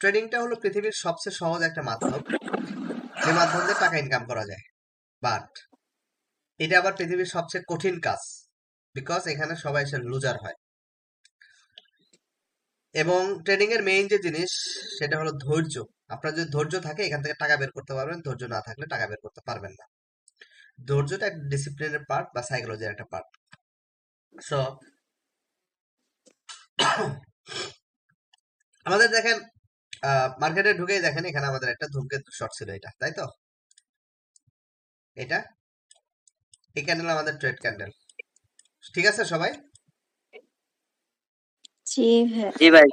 ট্রেডিংটা হলো পৃথিবীর সবচেয়ে সহজ একটা মাধ্যম, যে মাধ্যম দিয়ে টাকা ইনকাম করা যায়। বাট এটা আবার পৃথিবীর সবচেয়ে কঠিন কাজ, বিকজ এখানে সবাই এসে লুজার হয়। এবং ট্রেডিং এর মেইন যে জিনিস সেটা হলো ধৈর্য। আপনার যদি ধৈর্য থাকে এখান থেকে টাকা বের করতে পারবেন, ধৈর্য না থাকলে টাকা বের করতে পারবেন না। ধৈর্যটা একটা ডিসিপ্লিনের পার্ট বা সাইকোলজির একটা পার্ট। সো আমাদের দেখেন, মার্কেটে ঢুকেই দেখেন এখানে আমাদের একটা ধূমকেতু শর্ট ছিল, এটা তাই তো। এটা এই ক্যান্ডেল আমাদের ট্রেড ক্যান্ডেল, ঠিক আছে সবাই? জি ভাই। জি ভাই।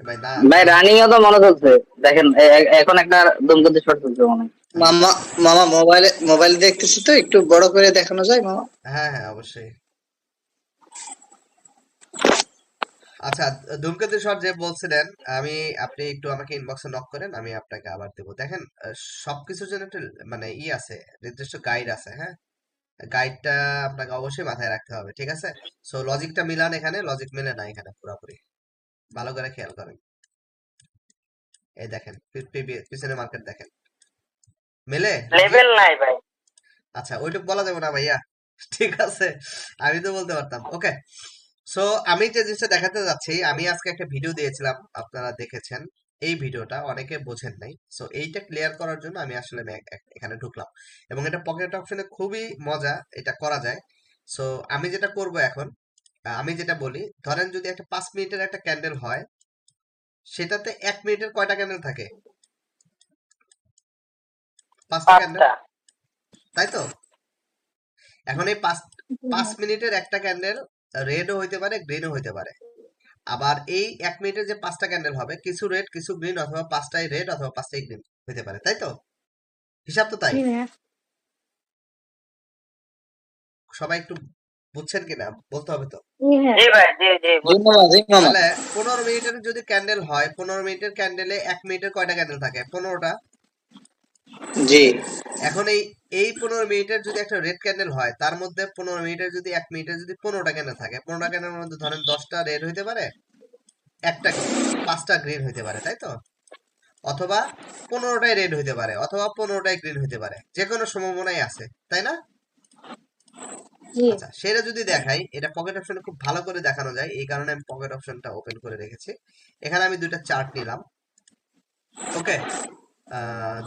ভাই না, ভাই রানিং ও তো মনে চলছে, দেখেন এখন একটা দমকতে শর্ট চলছে মনে হয়। মামা মামা মোবাইল দেখতেছি তো, একটু বড় করে দেখানো যায় মামা? হ্যাঁ হ্যাঁ অবশ্যই। আচ্ছা, ধূমকেতু শট যে বলছিলেন, আমি আপনি একটু আমাকে ইনবক্সে নক করেন, আমি আপনাকে আবার দেবো। দেখেন সবকিছুর জন্য একটা মানে আছে, নির্দিষ্ট গাইড আছে, হ্যাঁ। গাইডটা আপনাকে অবশ্যই মাথায় রাখতে হবে, ঠিক আছে? সো লজিকটা মিলান, এখানে লজিক মিলে না এখানে পুরোপুরি, ভালো করে খেয়াল করেন। এই দেখেন পিছনে মার্কেট দেখেন, মেলে নাকি? লেভেল নাই ভাই। আচ্ছা ওইটুকু বলা যাবে না ভাইয়া, ঠিক আছে, আমি তো বলতে পারতাম। ওকে, সো আমি যে জিনিসটা দেখাতে যাচ্ছি, আমি আজকে একটা ভিডিও দিয়েছিলাম, আপনারা দেখেছেন। এই ভিডিওটা অনেকে বোঝেন নাই, সো এইটা ক্লিয়ার করার জন্য আমি আসলে এখানে ঢুকলাম। এবং এটা পকেট অপশনে খুবই মজা, এটা করা যায়। সো আমি যেটা করব এখন, আমি যেটা বলি, ধরেন যদি একটা 5 মিনিটের একটা ক্যান্ডেল হয়, সেটাতে 1 মিনিটের কয়টা ক্যান্ডেল থাকে? 5টা ক্যান্ডেল, 5টা। তাই তো। এখন এই পাঁচ মিনিটের একটা ক্যান্ডেল রেডও হইতে পারে, গ্রিনও হইতে পারে। আবার এই 1 মিনিটের যে 5টা ক্যান্ডেল হবে, কিছু রেড কিছু গ্রিন, অথবা 5টাই রেড অথবা 5টাই গ্রিন হইতে পারে, তাই তো। হিসাব তো তাই। জি ভাইয়া। সবাই একটু বুঝছেন কিনা বলতে হবে তো। জি ভাইয়া। জি ভাই, জি জি জি মামা, জি মামা। তাহলে 15 মিনিটের যদি ক্যান্ডেল হয়, 15 মিনিটের ক্যান্ডেলে 1 মিনিটের কয়টা ক্যান্ডেল থাকে? 15টা। জি এখন এই 15 মিনিটের যদি একটা রেড ক্যান্ডেল হয়, তার মধ্যে 15 মিনিটের যদি 1 মিনিটের যদি 15টা ক্যান্ডেল থাকে, 15টা ক্যান্ডেলের মধ্যে ধরেন 10টা রেড হইতে পারে, একটা 5টা গ্রিন হইতে পারে, তাই তো। অথবা 15টাই রেড হইতে পারে, অথবা 15টাই গ্রিন হইতে পারে, যে কোনো সম্ভাবনাই আছে, তাই না? জি। আচ্ছা, সেটা যদি দেখাই, এটা পকেট অপশনে খুব ভালো করে দেখানো যায়, এই কারণে আমি পকেট অপশনটা ওপেন করে রেখেছি। এখানে আমি দুইটা চার্ট নিলাম, ওকে।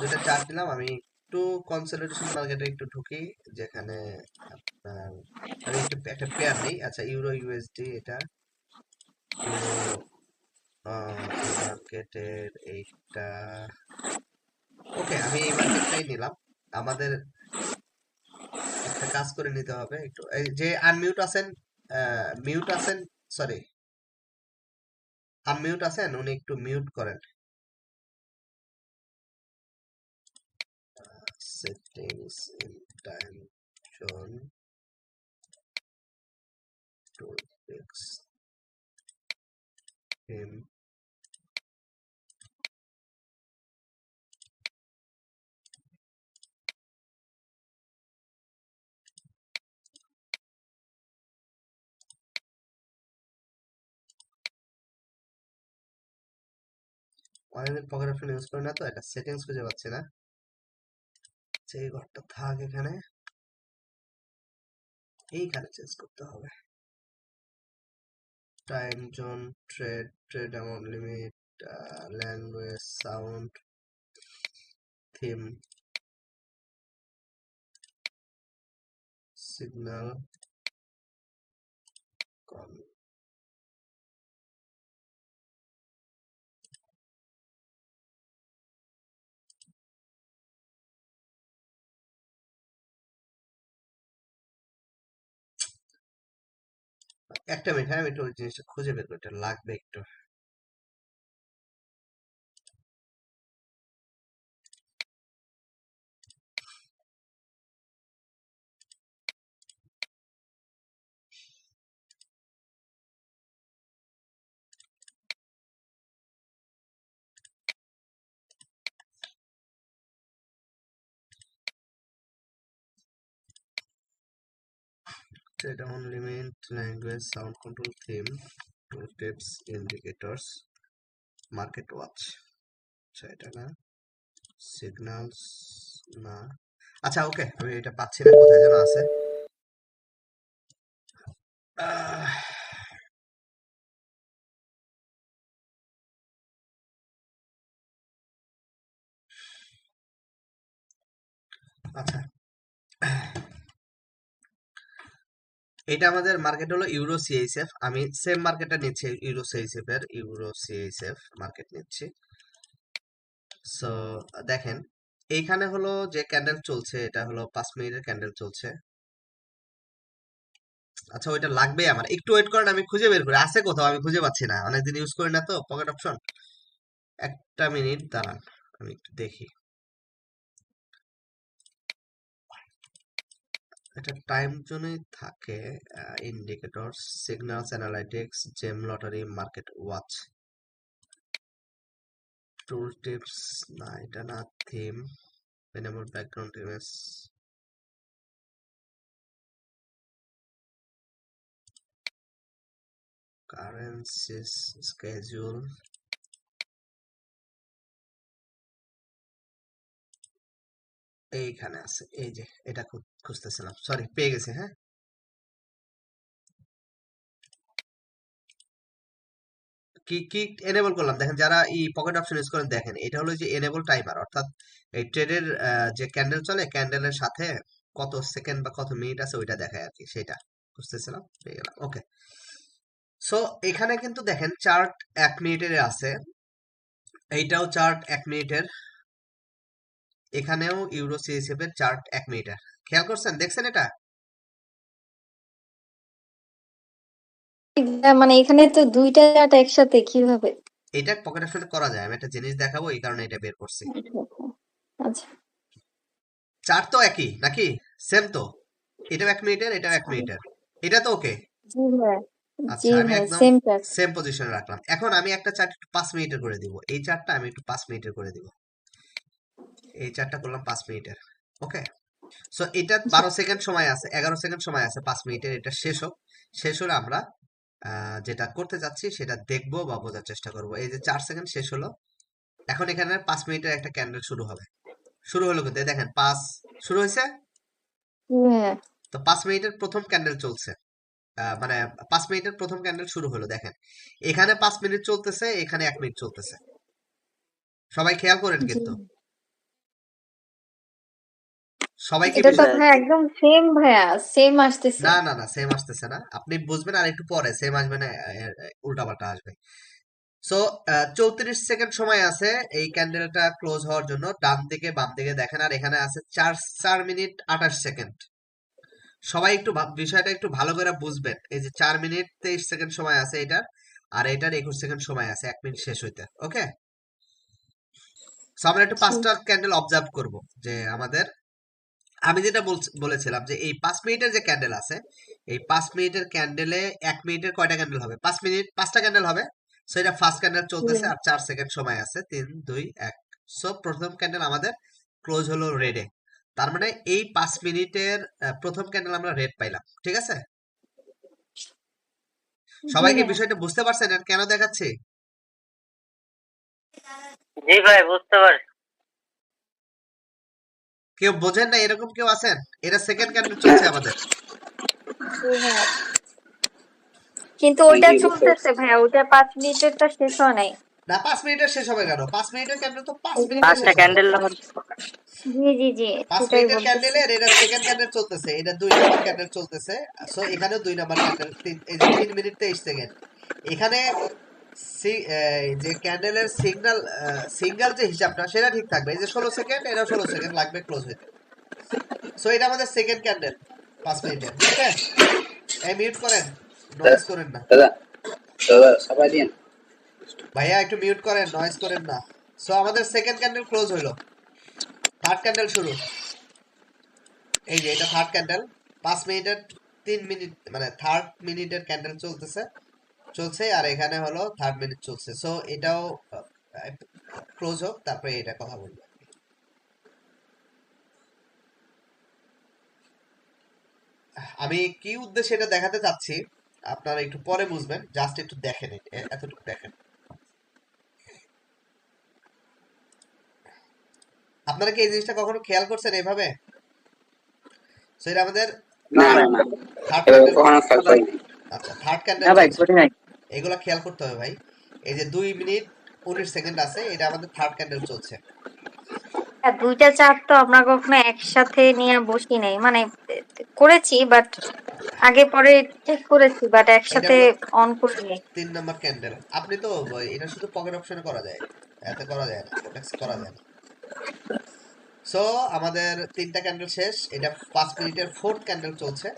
দুইটা চার্ট নিলাম, আমি একটু কনসলিডেশন মার্কেটে একটু ঢুকি, যেখানে আপনার আমি একটু একটা পেয়ার নেই। আচ্ছা, ইউরো ইউএসডি, এটা ইউরো এই মার্কেটের এইটা, ওকে, আমি এই মার্কেটটাই নিলাম। আমাদের একটা কাজ করে নিতে হবে একটু, এই যে আনমিউট আছেন, মিউট আছেন, সরি, আনমিউট আছেন, উনি একটু মিউট করেন। Settings in time zone to fix him. অনেকদিন পকেট অপশন ইউজ করি না, তো এটা সেটিংস খুঁজে পাচ্ছি না, সেই ঘরটা থাক এখানে, এইখানে চেঞ্জ করতে হবে। Time zone, trade amount limit, language, sound, theme, signal, একটা মিনিট, হ্যাঁ, আমি একটু ওই জিনিসটা খুঁজে বের করতে লাগবে একটু। Trade on limit, language, sound control, theme, tool tips, indicators, market watch. আচ্ছা এটা না, সিগন্যালস না। আচ্ছা ওকে, আমি এটা পাচ্ছি না, কোথায় যেন আছে। আহ, আচ্ছা এটা আমাদের মার্কেট হলো ইউরো সিএইচএফ। আমি সেম মার্কেটটা নিচ্ছি, ইউরো সিএইচএফ এর ইউরো সিএইচএফ মার্কেট নিচ্ছি। সো দেখেন এইখানে হলো যে ক্যান্ডেল চলছে, এটা হলো 5 মিনিটের ক্যান্ডেল চলছে। আচ্ছা ওইটা লাগবে আমার, একটু ওয়েট করেন, আমি খুঁজে বের করি আছে কোথাও, আমি খুঁজে পাচ্ছি না, অনেকদিন ইউজ করি না তো পকেট অপশন। একটা মিনিট দাঁড়ান, আমি একটু দেখি। এটা টাইম জোনে থাকে, ইন্ডিকেটর, সিগন্যালস অ্যানালাইটিক্স, জেম লটারি, মার্কেট ওয়াচ, টুল টিপস না, এটা না, theme, enable background image, currencies, schedule. এইখানে আছে, এই যে এটা খুঁজতেছিলাম, সরি পেয়ে গেছি। হ্যাঁ কি কি এনেবল করলাম দেখেন, যারা এই পকেট অপশন ইউজ করেন দেখেন, এটা হলো যে এনেবল টাইমার, অর্থাৎ এই ট্রেডের যে ক্যান্ডেল চলে, ক্যান্ডেলের সাথে কত সেকেন্ড বা কত মিনিট আছে ওইটা দেখায় আর কি, সেটা খুঁজতেছিলাম, পেয়ে গেলাম। ওকে, সো এখানে কিন্তু দেখেন চার্ট 1 মিনিটের আছে, এইটাও চার্ট 1 মিনিটের, এখানেও ইউরো সিএসএফ এর চার্ট 1 মিনিটের। খেয়াল করছেন, দেখছেন এটা? মানে এখানে তো দুইটা চার্ট একসাথে কিভাবে? এটা পকেট অপশনে করা যায়, আমি একটা জিনিস দেখাবো, এই কারণে এটা বের করছি। আচ্ছা চার্ট তো একই নাকি, সেম তো, এটাও 1 মিনিটের, এটাও 1 মিনিটের, এটা তো ওকে। জি ভাই, জি আচ্ছা আমি ভাই একদম সেম চার্ট। সেম পজিশনে রাখলাম। এখন আমি একটা চার্ট একটু 5 মিনিটের করে দিব, এই চার্টটা আমি একটু 5 মিনিটের করে দিব, এই চার্টটা করলাম 5 মিনিটের। ওকে, সো এটা 12 সেকেন্ড সময় আছে, 11 সেকেন্ড সময় আছে 5 মিনিটের, এটা শেষ হোক, শেষ হলে আমরা যেটা করতে যাচ্ছি সেটা দেখবো বা বোঝার চেষ্টা করব। এই যে 4 সেকেন্ড শেষ হলো, এখন এখানে 5 মিনিটের একটা ক্যান্ডেল শুরু হবে, শুরু হলো কিন্তু এই দেখেন 5 শুরু হয়েছে। হ্যাঁ তো 5 মিনিটের প্রথম ক্যান্ডেল চলছে, মানে 5 মিনিটের প্রথম ক্যান্ডেল শুরু হলো, দেখেন এখানে 5 মিনিট চলতেছে, এখানে 1 মিনিট চলতেছে, সবাই খেয়াল করেন জি, কিন্তু, সবাইকে এটা তো বিষয়, ভাই একদম সেম ভাইয়া, সেম আসতেছে। না না না সেম আসতেছে না, আপনি বুঝবেন আর একটু পরে সেম আসবে না, উল্টা পাল্টা আসবে। সো 34 সেকেন্ড সময় আছে এই ক্যান্ডেলটা ক্লোজ হওয়ার জন্য, ডান দিকে বাম দিকে দেখেন, আর এখানে আছে 4 মিনিট 28 সেকেন্ড। সবাই একটু বিষয়টা একটু ভালো করে বুঝবেন, এই যে 4 মিনিট 23 সেকেন্ড সময় আছে এটার, আর এটার 21 সেকেন্ড সময় আছে 1 মিনিট শেষ হইতে। ওকে, সো আমরা একটু জি 5টা ক্যান্ডেল অবজার্ভ করব, যে আমাদের, আমি যেটা বলেছিলাম যে এই 5 মিনিটের যে ক্যান্ডেল আছে, এই 5 মিনিটের ক্যান্ডেলে 1 মিনিটের কয়টা ক্যান্ডেল হবে, 5 মিনিট 5টা ক্যান্ডেল হবে। সো এটা ফার্স্ট ক্যান্ডেল চলতেছে আর 4 সেকেন্ড সময় আছে, 3 2 1। সো প্রথম ক্যান্ডেল আমাদের ক্লোজ হলো রেডে, তার মানে এই 5 মিনিটের প্রথম ক্যান্ডেল আমরা রেড পাইলাম, ঠিক আছে? জি সবাইকে ভাইয়া। বিষয়টা বুঝতে পারছেন আর কেন দেখাচ্ছি? জি ভাই বুঝতে পারছি। কেউ বোঝেন না এরকম কেউ আছেন? এটা সেকেন্ড ক্যান্ডেল চলছে আমাদের। জি ভাইয়া, কিন্তু জি ওইটা জি বুঝতে চলতেছে পারছি। ভাইয়া, ওইটা 5 মিনিটেরটা শেষ হয় নাই। না 5 মিনিটের শেষ হবে কেন, 5 মিনিটের ক্যান্ডেল তো 5 মিনিটে পাঁচটা শেষ হবে। ক্যান্ডেল জি জি জি, পাঁচ সেটাই মিনিটের বলতেছি। ক্যান্ডেলের এটা সেকেন্ড ক্যান্ডেল চলতেছে, এটা 2 নাম্বার ক্যান্ডেল চলতেছে। সো এখানেও 2 নাম্বার ক্যান্ডেল, এই যে 3 মিনিট 23 সেকেন্ড। এখানে এই যে ক্যান্ডেলের সিঙ্গেল যে হিসাবটা সেটা ঠিক থাকবে, এই যে 16 সেকেন্ড, এটাও 16 সেকেন্ড লাগবে ক্লোজ হইতে। সো এটা আমাদের সেকেন্ড ক্যান্ডেল 5 মিনিটের। ওকে, এই মিউট করেন, নয়েজ করেন না দাদা দাদা সবাই দিন। ভাইয়া, একটু মিউট করেন, নয়েজ করেন না। সো আমাদের সেকেন্ড ক্যান্ডেল ক্লোজ হইলো, থার্ড ক্যান্ডেল শুরু। এই যে এটা থার্ড ক্যান্ডেল, 5 মিনিটের 3 মিনিট, মানে থার্ড মিনিটের ক্যান্ডেল চলছে আর এখানে হলো থার্ড মিনিট চলছে। সো এটাও ক্লোজ হোক, তারপরে এটা কথা বলবো। আমি কি উদ্দেশ্যে এটা দেখাতে চাচ্ছি আপনারা একটু পরে বুঝবেন, জাস্ট একটু দেখেন, এতটুকু দেখেন। আপনারা কি এই জিনিসটা কখনো খেয়াল করছেন এইভাবে? সো এটা আমাদের না না না, থার্ড এভাবে ক্যান্ডেল। কখনো খেয়াল করিনি। আচ্ছা, থার্ড না ক্যান্ডেল ভাই, চলছে, করি নাই। এগুলা খেয়াল করতে হবে ভাই। এই যে 2 মিনিট 19 সেকেন্ড আছে, এটা আমাদের থার্ড ক্যান্ডেল চলছে। হ্যাঁ, দুইটা চার্ট তো আমরা কখনো একসাথে নিয়ে বসি নাই, মানে করেছি বাট আগে পরে চেক করেছি, বাট এটা একসাথে হলো অন করিনি। 3 নাম্বার ক্যান্ডেল। আপনি তো এটা শুধু পকেট অপশনে করা যায়, এতে করা যায় না, কোটেক্স করা যায় না। সো আমাদের 3টা ক্যান্ডেল শেষ, এটা 5 মিনিটের 4th ক্যান্ডেল চলছে।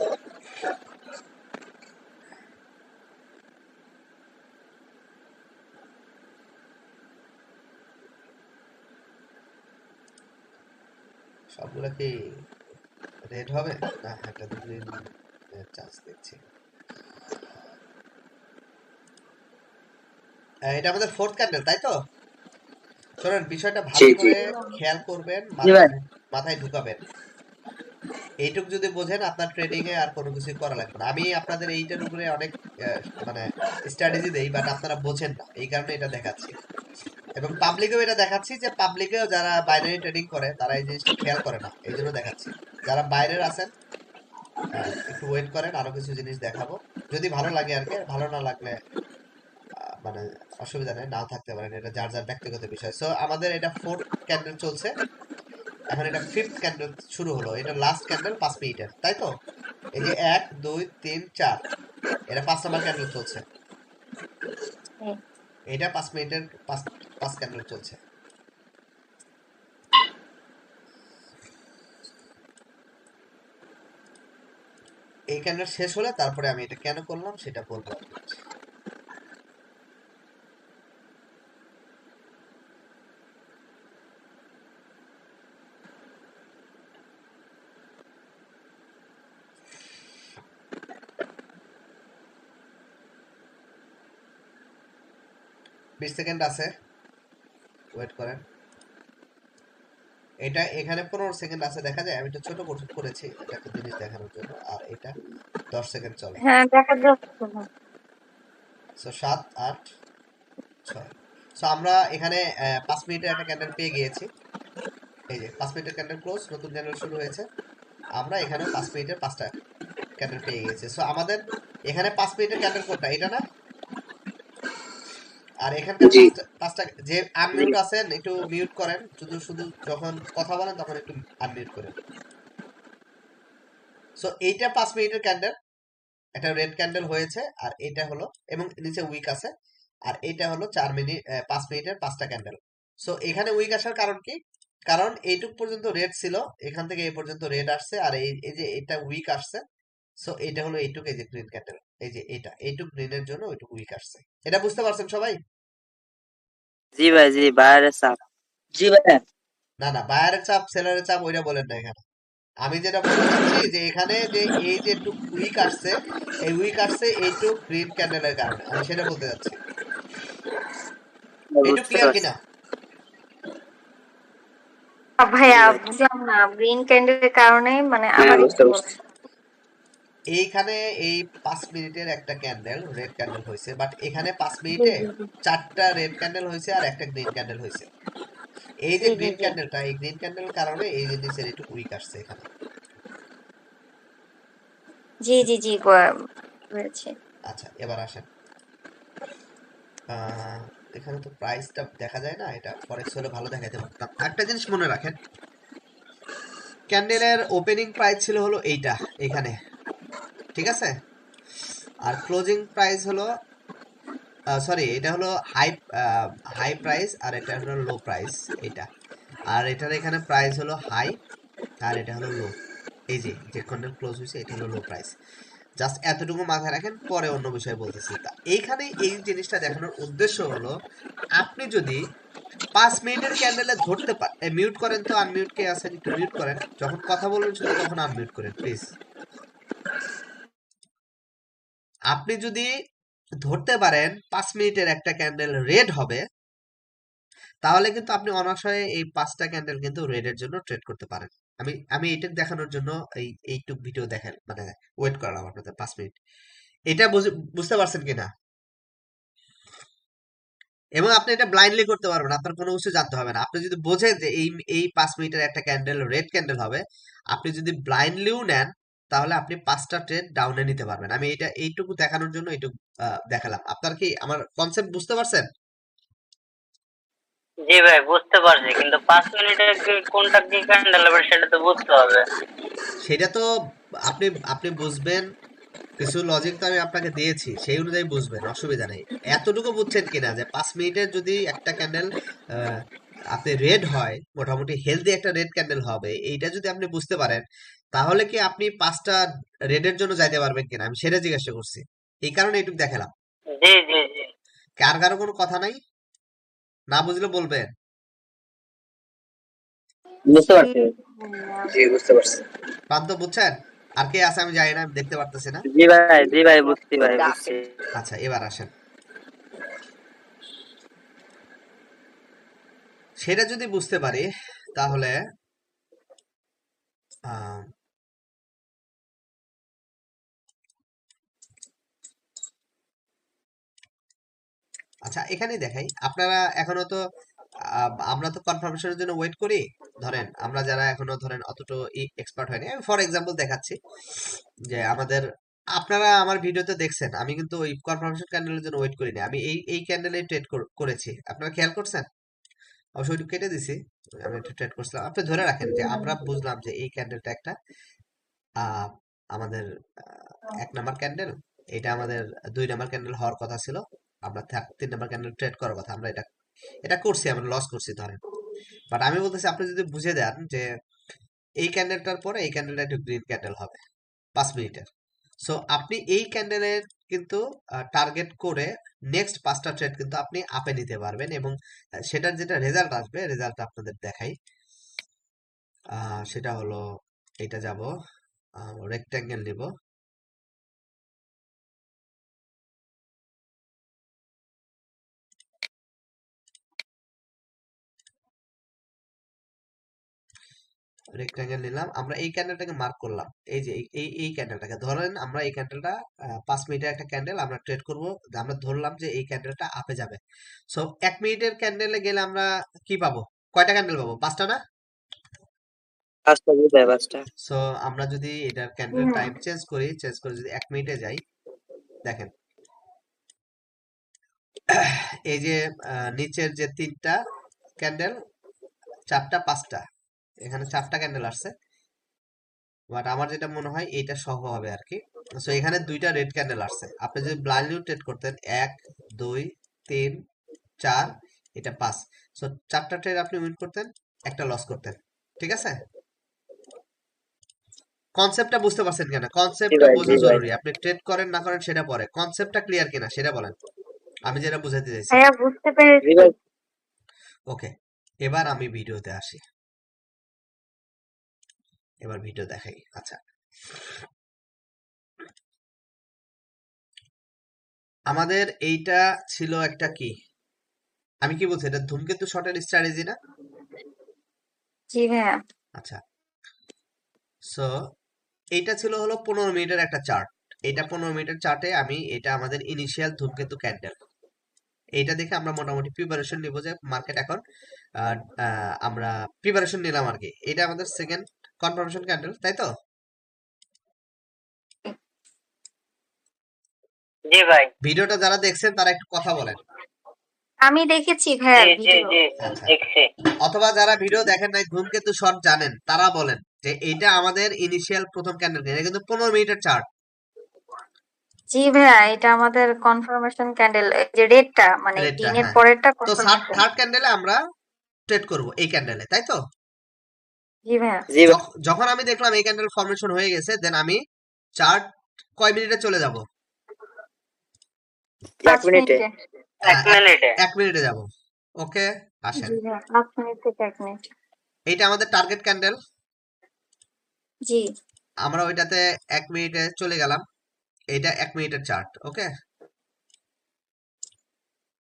সবগুলা কি রেড হবে? না, একটা তো গ্রিন চান্স দেখছি। এটা আমাদের 4th ক্যান্ডেল, তাই তো? শোনেন, বিষয়টা জি ভালো জি করে খেয়াল করবেন, জি ভাই। মাথায় ঢুকাবেন। এইটুক যদি বোঝেন, আপনার ট্রেডিং এ আর কোনো কিছুই করা লাগবে না। আমি আপনাদের এইটার উপরে অনেক মানে স্ট্র্যাটেজি দেই, বাট আপনারা বোঝেন না, এই কারণে এটা দেখাচ্ছি। এবং পাবলিকেও এটা দেখাচ্ছি, যে পাবলিকেও যারা বাইনারি ট্রেডিং করে তারা এই জিনিসটা খেয়াল করে না, এই জন্য দেখাচ্ছি। যারা বাইরের আছেন, একটু ওয়েট করেন, আরো কিছু জিনিস দেখাবো। যদি ভালো লাগে আর কি, ভালো না লাগলে মানে অসুবিধা নেই, নাও থাকতে পারেন, এটা যার যার ব্যক্তিগত বিষয়। সো আমাদের এটা 4th ক্যান্ডেল চলছে, এখন এটা 5th ক্যান্ডেল শুরু হলো, এটা লাস্ট ক্যান্ডেল 5 মিনিটের, তাই তো? এই যে 1 2 3 4, এটা 5 নাম্বার ক্যান্ডেল চলছে, হ্যাঁ। এটা 5 মিনিটের 5 ক্যান্ডেল চলছে। এই ক্যান্ডেল শেষ হলে তারপরে আমি এটা কেন করলাম সেটা বলবো আপনাদের। 20 সেকেন্ড আছে, ওয়েট করেন। এটা এখানে 15 সেকেন্ড আছে, দেখা যায়? আমি এটা ছোট করেছি, এটা একটা জিনিস দেখানোর জন্য। আর এটা 10 সেকেন্ড চলে। হ্যাঁ, দেখা যাচ্ছে না। সো 7 8 6। সো আমরা এখানে 5 মিনিটের একটা ক্যান্ডেল পেয়ে গিয়েছি। এই যে 5 মিনিটের ক্যান্ডেল ক্লোজ, নতুন ক্যান্ডেল শুরু হয়েছে। আমরা এখানেও 5 মিনিটের 5টা ক্যান্ডেল পেয়ে গিয়েছি। সো আমাদের এখানে 5 মিনিটের ক্যান্ডেল কোডটা এটা না? আর এখানকার জি পাঁচটা যে আনমিউট আছেন, একটু মিউট করেন, শুধু শুধু যখন কথা বলেন তখন একটু আনমিউট করেন। সো এইটা 5 মিনিটের ক্যান্ডেল, একটা রেড ক্যান্ডেল হয়েছে, আর এটা হলো, এবং নিচে উইক আছে, আর এটা হলো 4 মিনিট 5 মিনিটের 5টা ক্যান্ডেল। সো এখানে উইক আসার কারণ কি? কারণ এইটুক পর্যন্ত রেড ছিল, এখান থেকে এই পর্যন্ত রেড আসছে, আর এই যে এটা উইক আসছে। সো এটা হলো এইটুক, এই যে গ্রিন ক্যান্ডেল, এই যে এটা এইটুক গ্রিনের জন্য ওইটুক উইক আসছে। এটা বুঝতে পারছেন সবাই? জি ভাই, জি বাইরের চাপ। জি ভাই। না না, বায়ারের চাপ সেলারের চাপ ওইটা বলেন না এখানে। আমি যেটা বলতে চাচ্ছি, যে এখানে যে এই যে টুক উইক আসছে, এই উইক আসছে এইটুক গ্রিন ক্যান্ডেলের কারণে, আমি সেটা বলতে চাচ্ছি। এইটুক বুঝতে ক্লিয়ার পারছি। কিনা? জি ভাইয়া ভাই। বুঝলাম না, গ্রিন ক্যান্ডেলের কারণে, মানে হ্যাঁ, আবার বুঝতে একটু পারছি। বলেন। এইখানে এই 5 মিনিটের একটা ক্যান্ডেল রেড ক্যান্ডেল হয়েছে, বাট এখানে 5 জি মিনিটে জি জি 4টা রেড ক্যান্ডেল হয়েছে আর একটা গ্রিন ক্যান্ডেল হয়েছে। এই যে জি জি গ্রিন জি ক্যান্ডেলটা, এই গ্রিন ক্যান্ডেলের কারণে এই যে নিচের একটু উইক আসছে এখানে। জি জি জি হয়েছে। আচ্ছা, এবার আসেন। এখানে তো প্রাইসটা দেখা যায় না, এটা ফরেক্স হলে ভালো দেখাইতে পারতাম। একটা জিনিস মনে রাখেন, ক্যান্ডেলের ওপেনিং প্রাইস ছিল হলো এইটা, এখানে, ঠিক আছে? আর ক্লোজিং প্রাইস হলো, সরি, এটা হলো হাই হাই প্রাইস, আর এটা হলো লো প্রাইস, এটা। আর এটার এখানে প্রাইস হলো হাই, আর এটা হলো লো। এই যে যে ক্যান্ডেল ক্লোজ হয়েছে, এটা হলো লো প্রাইস। জাস্ট এতটুকু মাথায় রাখেন, পরে অন্য বিষয়ে বলতেছি। তা এইখানে এই জিনিসটা দেখানোর উদ্দেশ্য হলো, আপনি যদি 5 মিনিটের ক্যান্ডেলে ধরতে পারেন, মিউট করেন তো, আনমিউট কে আছেন একটু মিউট করেন, যখন কথা বলবেন শুধু তখন আনমিউট করেন প্লিজ। আপনি যদি ধরতে পারেন 5 মিনিটের একটা ক্যান্ডেল রেড হবে, তাহলে কিন্তু আপনি অনায়াসে এই 5টা ক্যান্ডেল কিন্তু রেডের জন্য ট্রেড করতে পারেন। আমি আমি এইটা দেখানোর জন্য এইটুক ভিডিও দেখেন, মানে ওয়েট করলাম আপনাদের 5 মিনিট। এটা বুঝতে পারছেন কিনা? এবং আপনি এটা ব্লাইন্ডলি করতে পারবেন, আপনার কোনো কিছু জানতে হবে না। আপনি যদি বোঝেন যে এই এই 5 মিনিটের একটা ক্যান্ডেল রেড ক্যান্ডেল হবে, আপনি যদি ব্লাইন্ডলিও নেন, তাহলে আপনি 5টা ট্রেড ডাউনে নিতে পারবেন। আমি এটা এইটুকু দেখানোর জন্য এইটুকু দেখালাম। আপনার কি আমার কনসেপ্ট বুঝতে পারছেন? জি ভাই বুঝতে পারছি, কিন্তু 5 মিনিটে কোনটা কি ক্যান্ডেল হবে সেটা তো বুঝতে হবে। সেটা তো আপনি আপনি বুঝবেন, কিছু লজিক তো আমি আপনাকে দিয়েছি, সেই অনুযায়ী বুঝবেন, অসুবিধা নেই। এতটুকু বুঝছেন কিনা যে 5 মিনিটের যদি একটা ক্যান্ডেল আপনি রেড হয়, মোটামুটি হেলদি একটা রেড ক্যান্ডেল হবে, এইটা যদি আপনি বুঝতে পারেন, তাহলে কি আপনি 5টা রেডের জন্য যাইতে পারবেন কিনা, আমি সেটা জিজ্ঞাসা করছি। এই কারণে এইটুকু দেখালাম। জি জি জি। কার কারো কোনো কথা নাই? না বুঝলে বলবেন। বুঝতে পারছি। জি বুঝতে পারছি। প্রান্ত বুঝছেন? আর কে আছে আমি জানি না, আমি দেখতে পারতেছি না। জি ভাই বুঝছি ভাই বুঝছি। আচ্ছা, এবার আসেন। সেটা যদি বুঝতে পারি, তাহলে আহ আচ্ছা, এখানেই দেখাই। আপনারা এখনো তো আমরা তো কনফার্মেশনের জন্য ওয়েট করি। ধরেন আমরা যারা এখনো ধরেন অতটা এক্সপার্ট হয়নি, আমি ফর এক্সাম্পল দেখাচ্ছি যে আমাদের, আপনারা আমার ভিডিওতে দেখছেন আমি কিন্তু ওই কনফার্মেশন ক্যান্ডেলের জন্য ওয়েট করিনি, আমি এই এই ক্যান্ডেলে ট্রেড করেছি। আপনারা খেয়াল করছেন? অবশ্যই একটু কেটে দিছি, আমি একটু ট্রেড করছিলাম। আপনি ধরে রাখেন যে আমরা বুঝলাম যে এই ক্যান্ডেলটা একটা আহ, আমাদের 1 নাম্বার ক্যান্ডেল, এটা আমাদের 2 নাম্বার ক্যান্ডেল হওয়ার কথা ছিল, আমরা 3 নাম্বার ক্যান্ডেল ট্রেড করার কথা, আমরা এটা এটা করছি, আমরা লস করছি ধরেন। বাট আমি বলতেছি আপনি যদি বুঝে দেন যে এই ক্যান্ডেলটার পরে এই ক্যান্ডেলটা একটু গ্রিন ক্যান্ডেল হবে 5 মিনিটের, সো আপনি এই ক্যান্ডেলের কিন্তু টার্গেট করে নেক্সট 5টা ট্রেড কিন্তু আপনি আপে নিতে পারবেন, এবং সেটার যেটা রেজাল্ট আসবে, রেজাল্ট আপনাদের দেখাই। সেটা হলো, এটা যাব, রেক্ট্যাঙ্গেল নিব। রেক্ট্যাঙ্গেল নিলাম, আমরা এই ক্যান্ডেলটাকে মার্ক করলাম। এই যে এই ক্যান্ডেলটাকে ধরেন, আমরা এই ক্যান্ডেলটা 5 মিনিটের একটা ক্যান্ডেল আমরা ট্রেড করব, আমরা ধরলাম যে এই ক্যান্ডেলটা আপে যাবে। সো 1 মিনিটের ক্যান্ডেলে গেলে আমরা কি পাবো? কয়টা ক্যান্ডেল পাবো? 5টা না? পাঁচটা বুঝায় পাঁচটা। সো আমরা যদি এটার ক্যান্ডেল টাইম চেঞ্জ করি, চেঞ্জ করে যদি 1 মিনিটে যাই, দেখেন এই যে নিচের যে 3টা ক্যান্ডেল, 4টা 5টা, এখানে 4টা ক্যান্ডেল আসছে, বাট আমার যেটা মনে হয় এইটা সহ হবে আর কি। সো এখানে 2টা রেড ক্যান্ডেল আসছে, আপনি যদি ব্লাইন্ডলি ট্রেড করতেন 1 2 3 4, এটা 5, সো 4টা ট্রেড আপনি উইন করতেন, একটা লস করতেন। ঠিক আছে? কনসেপ্টটা বুঝতে পারছেন কিনা? জি কনসেপ্টটা ভাই বোঝা জি ভাই। জরুরি। আপনি ট্রেড করেন না করেন সেটা পরে, কনসেপ্টটা ক্লিয়ার কিনা সেটা বলেন, আমি যেটা বুঝাতে চাইছি। ভাইয়া বুঝতে জি পেরেছি। ভাই। ওকে, এবার আমি ভিডিওতে আসি, এবার ভিডিও দেখাই। আচ্ছা, আমাদের এইটা ছিল একটা কি, আমি কি বলছি, এটা ধূমকেতু শর্টের স্ট্র্যাটেজি না? জি ভাইয়া। আচ্ছা, সো এইটা ছিল হলো 15 মিনিটের একটা চার্ট। এটা 15 মিনিটের চার্টে আমি, এটা আমাদের ইনিশিয়াল ধূমকেতু ক্যান্ডেল, এইটা দেখে আমরা মোটামুটি প্রিপারেশন নিব যে মার্কেট এখন আমরা প্রিপারেশন নিলাম আর কি। এটা আমাদের সেকেন্ড কনফার্মেশন ক্যান্ডেল, তাই তো? জি ভাই। ভিডিওটা যারা দেখছেন তারা একটু কথা বলেন। আমি দেখেছি ভাইয়া জি জি ভিডিও। জি আচ্ছা, দেখছি। অথবা যারা ভিডিও দেখেন নাই, ধূমকেতু শর্ট জানেন, তারা বলেন যে এইটা আমাদের ইনিশিয়াল প্রথম ক্যান্ডেল, এটা কিন্তু 15 মিনিটের চার্ট। জি ভাইয়া, এটা আমাদের কনফার্মেশন ক্যান্ডেল, যে রেডটা মানে রেটটা, গ্রিনের হ্যাঁ। পরেরটা তো থার্ড কনফার্মেশন। থার্ড ক্যান্ডেলে আমরা ট্রেড করব এই ক্যান্ডেলে, তাই তো? জি ভাইয়া। জি ভাই। যখন আমি দেখলাম এই ক্যান্ডেল ফরমেশন হয়ে গেছে, দেন আমি চার্ট কয় মিনিটে চলে যাব? 5 মিনিটে। 1 মিনিটে। 1 মিনিটে যাব। ওকে, আসেন। জি ভাইয়া, 5 মিনিট থেকে 1 মিনিট। এইটা আমাদের টার্গেট ক্যান্ডেল, জি। আমরা ওইটাতে 1 মিনিটে চলে গেলাম। এইটা 1 মিনিটের চার্ট, ওকে।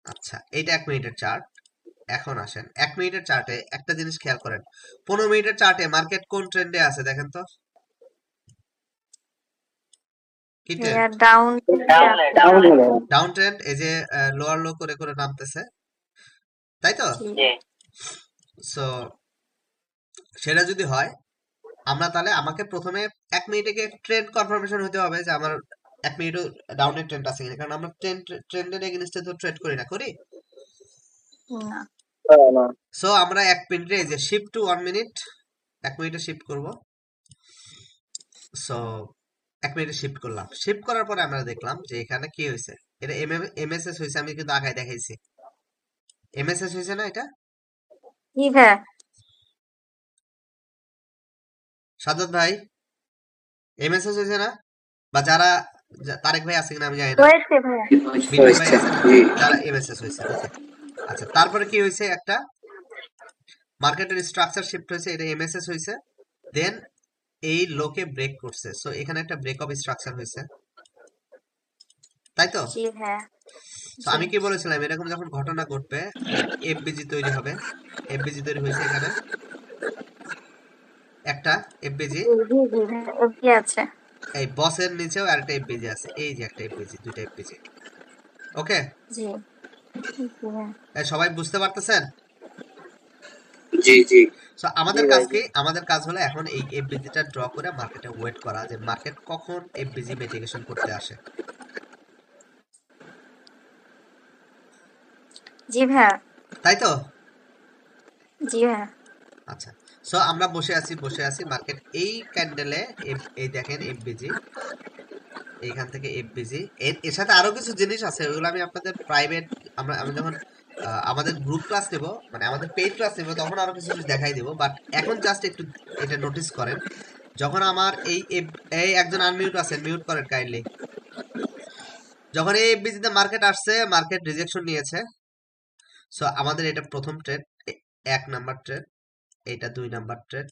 আচ্ছা, এইটা 1 মিনিটের চার্ট। এখন আসেন 1 মিনিটের চার্টে একটা জিনিস খেয়াল করেন, 15 মিনিটের চার্টে মার্কেট কোন ট্রেন্ডে আছে দেখেন তো, কি ট্রেন্ড? ভাইয়া ডাউন ডাউনে ডাউন ডাউনে। হলো। Down trend. এই যে লোয়ার লো করে করে নামতেছে, তাই তো? জি। সো সেটা যদি হয়, আমরা তাহলে আমাকে প্রথমে 1 মিনিটে গিয়ে ট্রেন্ড কনফার্মেশন হতে হবে যে আমার 1 মিনিটও ডাউনের ট্রেন্ড আছে কিনা, কারণ আমরা ট্রেন্ডের এগেনস্টে তো ট্রেড করি না, করি? না। না। সো আমরা 1 মিনিটে এই যে শিফট টু 1 মিনিট, 1 মিনিটে শিফট করব। সো 1 মিনিটে শিফট করলাম, শিফট করার পরে আমরা দেখলাম যে এখানে কি হয়েছে, এটা এমএসএস হয়েছে। আমি কিন্তু আগে দেখাইছি এমএসএস হয়েছে না এটা? জি ভাইয়া, সাজ্জাদ ভাই, এমএসএস হয়েছে না? বা যারা তারেক ভাই আছে কিনা আমি জানি না, হয়েছে ভাইয়া। বিল্লু ভাই হয়েছে, আছেন, জি। যারা এমএসএস হয়েছে। ওকে, আচ্ছা, তারপরে কি হয়েছে, একটা মার্কেটের স্ট্রাকচার শিফট হয়েছে, এটা এমএসএস হয়েছে। দেন এই লোকে ব্রেক করছে, সো এখানে একটা ব্রেক অফ স্ট্রাকচার হয়েছে, তাই তো? জি ভাইয়া। তো জি আমি কি বলেছিলাম, এরকম যখন ঘটনা ঘটবে এফবিজি তৈরি হবে। এফবিজি তৈরি হয়েছে এখানে একটা এফবিজি, জি জি জি ভাইয়া, ওকে আছে। এই বসের নিচেও আরেকটা এফবিজি আছে, এই যে একটা এফবিজি, দুইটা এফবিজি। ওকে, জি জি ভাইয়া। সবাই বুঝতে পারতেছেন? জি জি সো জি আমাদের কাজ ভাই, জি। কি, আমাদের কাজ হলো এখন এই এফবিজিটা ড্র করে মার্কেটে ওয়েট করা, যে মার্কেট কখন এফবিজি মিটিগেশন করতে আসে, জি ভাইয়া। তাই তো? জি ভাইয়া। আচ্ছা, সো আমরা বসে আছি মার্কেট এই ক্যান্ডেলে, এই দেখেন এফবিজি, এইখান থেকে এফবিজি, এর সাথে আরো কিছু জিনিস আছে, ওগুলো আমি আপনাদের প্রাইভেট, আমি যখন আমাদের গ্রুপ ক্লাস নেব, মানে আমাদের পেইড ক্লাস নেব, তখন আরো কিছু জিনিস দেখাই দেবো। বাট এখন জাস্ট একটু এটা নোটিস করেন, যখন আমার এই একজন আনমিউট আছেন, মিউট করেন কাইন্ডলি। যখন এই এফবিজিতে মার্কেট আসছে, মার্কেট রিজেকশন নিয়েছে। সো আমাদের এটা প্রথম ট্রেড, 1 নাম্বার ট্রেড, এটা 2 নাম্বার ট্রেড,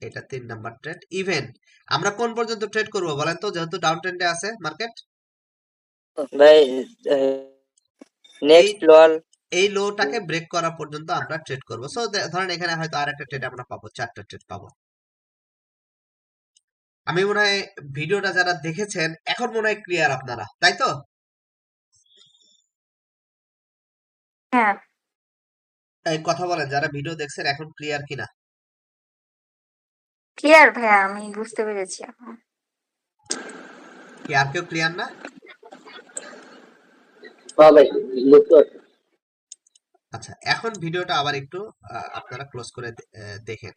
এটা 3 নাম্বার ট্রেড। ইভেন আমরা কোন পর্যন্ত ট্রেড করব বলেন তো, যেহেতু ডাউন ট্রেন্ডে আছে মার্কেট? ভাই এই নেক্সট লোয়ার। এই লোটাকে ব্রেক করা পর্যন্ত আমরা ট্রেড করব। সো ধরেন এখানে হয়তো আর একটা ট্রেড আমরা পাবো, 4টা ট্রেড পাবো। আমি মনে হয় ভিডিওটা যারা দেখেছেন এখন মনে হয় ক্লিয়ার আপনারা, তাই তো? হ্যাঁ, এই কথা বলেন, যারা ভিডিও দেখছেন এখন ক্লিয়ার কিনা? ক্লিয়ার ভাইয়া, আমি বুঝতে পেরেছি এখন। কি আর কেউ ক্লিয়ার না? হ্যাঁ ভাই, বুঝতে পারছি। আচ্ছা, এখন ভিডিওটা আবার একটু আপনারা ক্লোজ করে দেখেন।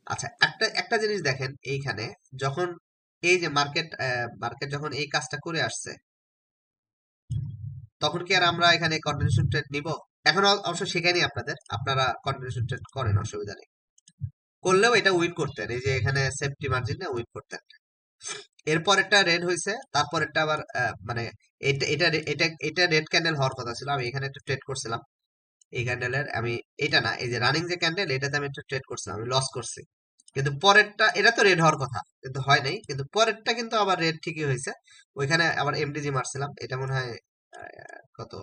আচ্ছা, একটা একটা জিনিস দেখেন এইখানে, যখন এই যে মার্কেট যখন এই কাজটা করে আসছে, তখন কি আর আমরা এখানে কন্টিনিউশন ট্রেড নিব? এখন অবশ্য শেখাইনি আপনাদের, আপনারা কন্টিনিউশন ট্রেড করেন, অসুবিধা নেই। করলেও এটা উইন করতেন, এই যে এখানে সেফটি মার্জিনে উইন করতেন। এরপর একটা রেড হয়েছে, তারপর একটা আবার মানে এটা রেড ক্যান্ডেল হওয়ার কথা ছিল। আমি এখানে একটা ট্রেড করছিলাম এই ক্যান্ডেলের, আমি এটা না, এই যে রানিং যে ক্যান্ডেল, এটাতে আমি একটা ট্রেড করছিলাম, আমি লস করছি। কিন্তু পরেরটা, এটা তো রেড হওয়ার কথা কিন্তু হয় নাই, কিন্তু পরেরটা কিন্তু আবার রেড ঠিকই হয়েছে। ওইখানে আবার এমডিজি মারছিলাম, এটা মনে হয় কত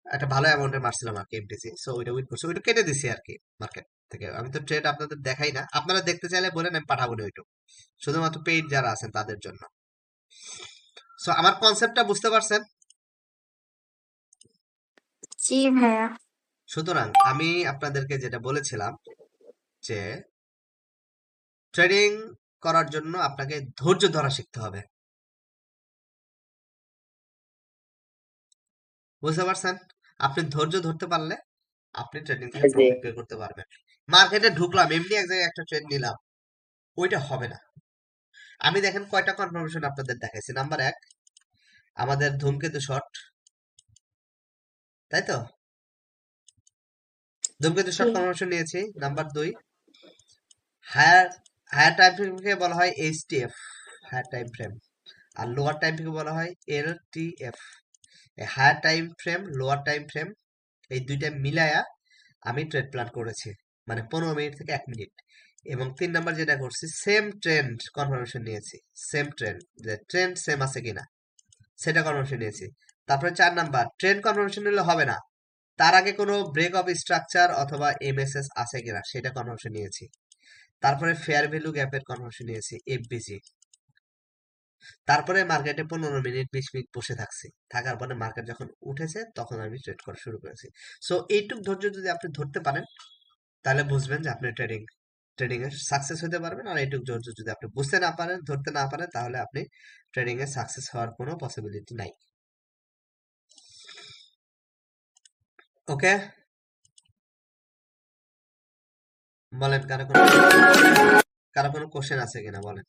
একটা ভালো অ্যামাউন্টের মারছিলাম আর কি এমডিজি। সো ওইটা উইন করছে, ওইটা কেটে দিছি আর কি মার্কেট থেকে। আমি তো ট্রেড আপনাদের দেখাই না, আপনারা দেখতে চাইলে বলেন, আমি পাঠাবো না ওইটু, শুধুমাত্র পেইড যারা আছেন তাদের জন্য। সো আমার কনসেপ্টটা বুঝতে পারছেন? জি ভাইয়া। সুতরাং আমি আপনাদেরকে যেটা বলেছিলাম যে ট্রেডিং করার জন্য আপনাকে ধৈর্য ধরা শিখতে হবে, বুঝতে পারছেন? আপনি ধৈর্য ধরতে পারলে আপনি ট্রেডিং থেকে জি। প্রফিট বের করতে পারবেন। মার্কেটে ঢুকলাম, এমনি এক জায়গায় একটা ট্রেড নিলাম, ওইটা হবে না। আমি দেখেন কয়টা কনফার্মেশন আপনাদের দেখাইছি। নাম্বার 1, আমাদের ধূমকেতু শর্ট, তাই তো? ধূমকেতু জি শর্ট কনফার্মেশন নিয়েছি। নাম্বার 2, হায়ার হায়ার টাইম ফ্রেমকে বলা হয় এইচটিএফ, হায়ার টাইম ফ্রেম, আর লোয়ার টাইম ফ্রেমকে বলা হয় LTF. Higher time frame, lower time frame, এই দুইটা মিলায়া আমি ট্রেড প্ল্যান করেছি, মানে 15 মিনিট থেকে 1 মিনিট। এবং 3 নাম্বার যেটা করছি, সেম ট্রেন্ড কনফার্মেশন নিয়েছি, সেম ট্রেন্ড, যে ট্রেন্ড সেম আছে কিনা সেটা কনফার্মেশন নিয়েছি। তারপরে 4 নাম্বার, ট্রেন্ড কনফার্মেশন নিলে হবে না, তার আগে কোনো ব্রেক অফ স্ট্রাকচার অথবা এমএসএস আছে কিনা সেটা কনফার্মেশন নিয়েছি। তারপরে ফেয়ার ভ্যালু গ্যাপের কনফার্মেশন নিয়েছি, এফবিজি। তারপরে মার্কেটে 15 মিনিট 20 মিনিট বসে থাকছি, থাকার পরে মার্কেট যখন উঠেছে তখন আমি ট্রেড করা শুরু করেছি। সো এইটুক ধৈর্য যদি আপনি ধরতে পারেন তাহলে বুঝবেন যে আপনি ট্রেডিং এ সাকসেস হতে পারবেন। আর এইটুক ধৈর্য যদি আপনি বুঝতে না পারেন, ধরতে না পারেন, তাহলে আপনি ট্রেডিং এ সাকসেস হওয়ার কোনো পসিবিলিটি নাই। ওকে, বলেন কারো কোনো কোশ্চেন আছে কিনা বলেন।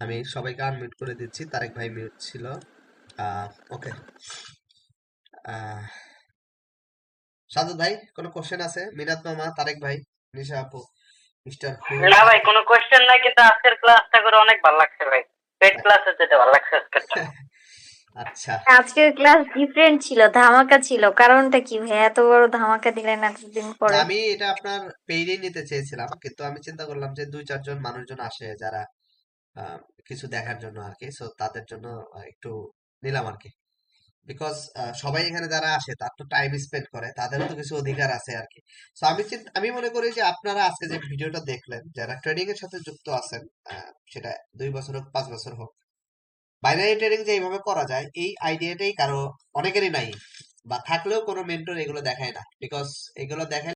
আমি সবাইকে আনমিউট করে দিচ্ছি, তারেক ভাই মিউট ছিল। ওকে, সাদু ভাই কোনো কোশ্চেন আছে? মিনাত মামা, তারেক ভাই, নিশা আপু, মিস্টার না ভাই, কোনো কোশ্চেন নাই, কিন্তু আজকের ক্লাসটা করে অনেক ভালো লাগছে ভাই। পেড ক্লাস হচ্ছে, ভালো লাগছে আজকেরটা। আচ্ছা, আজকের ক্লাস ডিফারেন্ট ছিল, ধামাকা ছিল। কারণটা কি ভাই, এত বড় ধামাকা দিলেন এতদিন পরে? আমি এটা আপনার পেইডে নিতে চেয়েছিলাম, কিন্তু আমি চিন্তা করলাম যে 2-4 জন মানুষজন আসে যারা আহ, কিছু দেখার জন্য আর কি, সো তাদের জন্য একটু নিলাম আর কি। বিকজ সবাই এখানে যারা আসে তার তো টাইম স্পেন্ড করে, তাদেরও তো কিছু অধিকার আছে আর কি। সো আমি মনে করি যে আপনারা আজকে যে ভিডিওটা দেখলেন, যারা ট্রেডিং এর সাথে যুক্ত আছেন, সেটা 2 বছর হোক 5 বছর হোক, বাইনারি ট্রেডিং যে এইভাবে করা যায় এই আইডিয়াটাই কারো অনেকেরই নাই, বা থাকলেও কোনো মেন্টর এগুলো দেখায় না। বিকজ এগুলো দেখায়